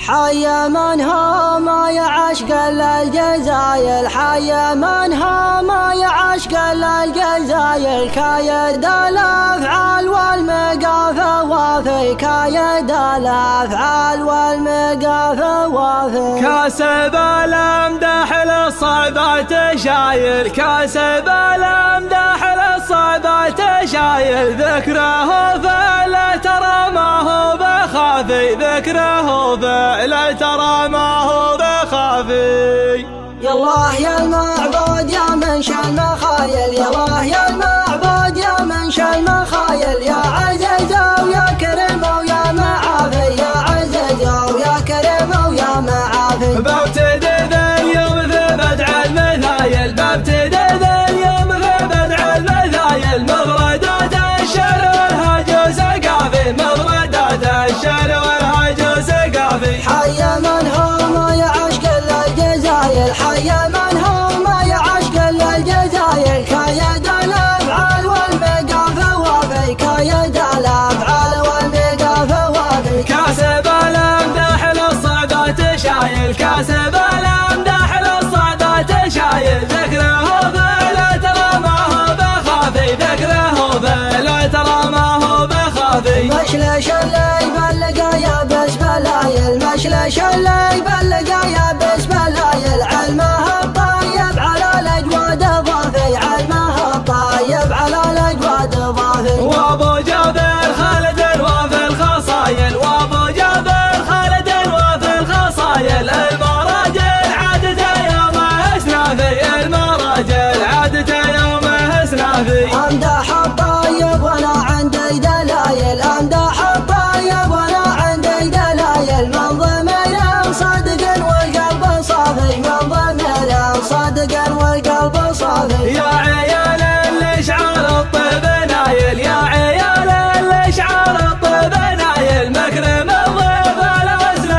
حي من هم يعشق الجزاير، حي من هم يعشق الجزاير، كايد الافعال والمقافى وافي، كايد الافعال والمقافى وافي. كاسب الامدح للصعبة شايل، كاسب الامدح للصعبة شايل، ذكره فلا ترى ما هو بخافي، ذكره فلا ترى ما هو بخافي. يا الله يا المعبود يا منشا المخايل، يا الله يا المعبود يا منشا المخايل، يا عزيز ويا كريم ويا معافي، يا عزيز ويا كريم ويا معافي. بابتدي ذا اليوم في بدع المثايل، بابتدي ذا اليوم في بدع المثايل، مفردات الشعر والهجوس قافي، مفردات الشعر والهجوس قافي. حي من هم يعشق الجزاير، حي من هم يعشق الجزاير، كايد الافعال والمقافى وافي، كايد الافعال والمقافى وافي. كاسب الامدح للصعدات شايل، كاسب الامدح للصعدات شايل، ذكره فلا ترى ما هو بخافي، ذكره فلا ترى ما هو بخافي. مشلش اللي يبلغ يا بس بلايل، مشلش اللي يبلغ يا بس بلايل، علمه الطيب على الاجواد ضافي، علمه الطيب على الاجواد ضافي. وابو جابر خالد وفي الخصايل، وابو جابر خالد وفي الخصايل، المراجل عادته يوم اسنافي، المراجل عادته يوم اسنافي. امدح الطيب وانا عندي دلايل، امدح الطيب وانا عندي دلايل، من ضمير صادق والقلب صافي، من ضمير صادق والقلب صافي. يا عيال الاشعار الطيب نايل، يا عيال الاشعار الطيب نايل، مكرم الضيف الوزن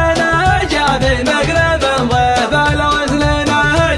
جافي، مكرم الضيف الوزن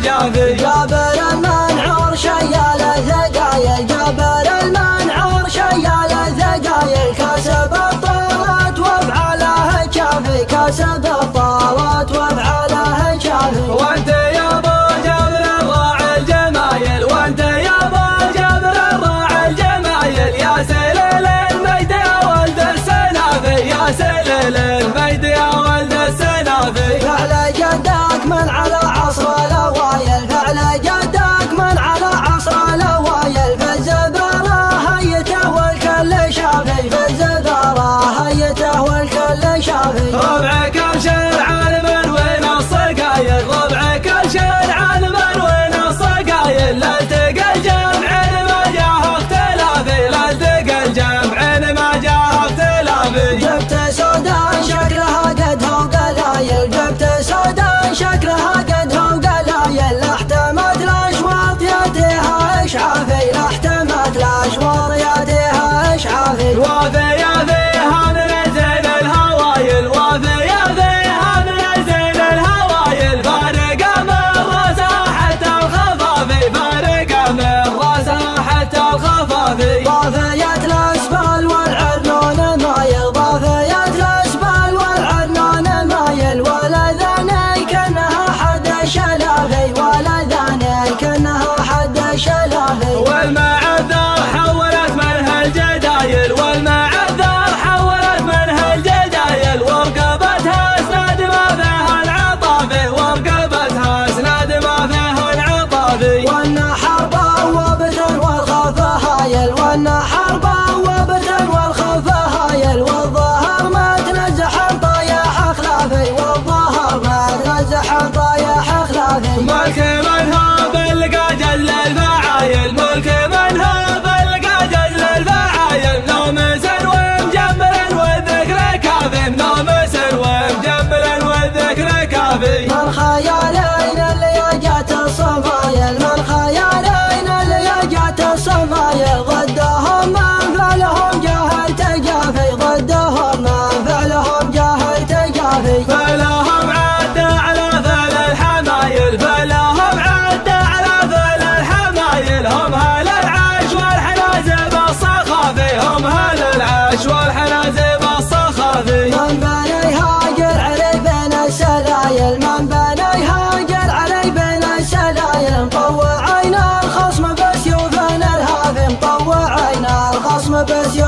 جافي. جابر المنعور شيال الثقايل، جابر المنعور شيال الثقايل، كاسب الطاوات وافعاله شافي، كاسب الطاوات وافعاله شافي. وانت يا ابو جابر الراعي الجمايل، وانت يا ابو جابر الراعي الجمايل، يا سليل المجد يا ولد السنافي، يا سليل المجد يا ولد السنافي. فعل جدك من على عصر الاوايل، فعل جدك من على عصر الاوايل، فالزبره هيته والكل شافي، فالزبره هيته والكل شافي. ربعك ابشر عالم وين الصقايل، ربعك ابشر عالم وين الصقايل، لا التقى الجمع ما جاه اختلافي، لا التقى الجمع ما جاه اختلافي. جبت سودان شكلها قدها وقلايل، جبت سودان شكلها قدها وقلايل، لا احتمت الاشواط ياتيها اشعافي، لا احتمت الاشواط ياتيها اشعافي. وافي يا فيها من زين الهوايل، وافي يا فيها من زين الهوايل، فارقه من راسها حتى الخفافي، فارقه من راسها حتى الخفافي. ضافية الاسبال والعرنون مايل، ضافية الاسبال والعرنون مايل، ولا ذاني كانها حد شلافي، ولا ذاني كانها حد شلافي. والمعذر حولت منها الجدايل، والمعذر حولت منها الجدايل، ورقبتها اسناد ما فيها العطافي، ورقبتها اسناد ما فيها العطافي. والنحر بوابة والخوف هايل، والنحر بوابة والخوف هايل، والظهر ما تنزح طايح اخلافي، والظهر ما تنزح طايح اخلافي. ملك من هو بلقى جل الفعايل، ملك من هو بلقى جل الفعايل، نومس ومجمل والذكر كافي، نومس ومجمل والذكر كافي. من خيالين اللي جات الصمايل، من خيالين اللي جات الصمايل، ضدهم من فعلهم جاهل تجافي، ضدهم من فعلهم جاهل تجافي. فلهم عد على فعل الحمايل، فلهم عد على فعل الحمايل، هم هل العاش والحنازب الصخافي، هم هل العاش والحنازب الصخافي. من بني هاجر عري بين بس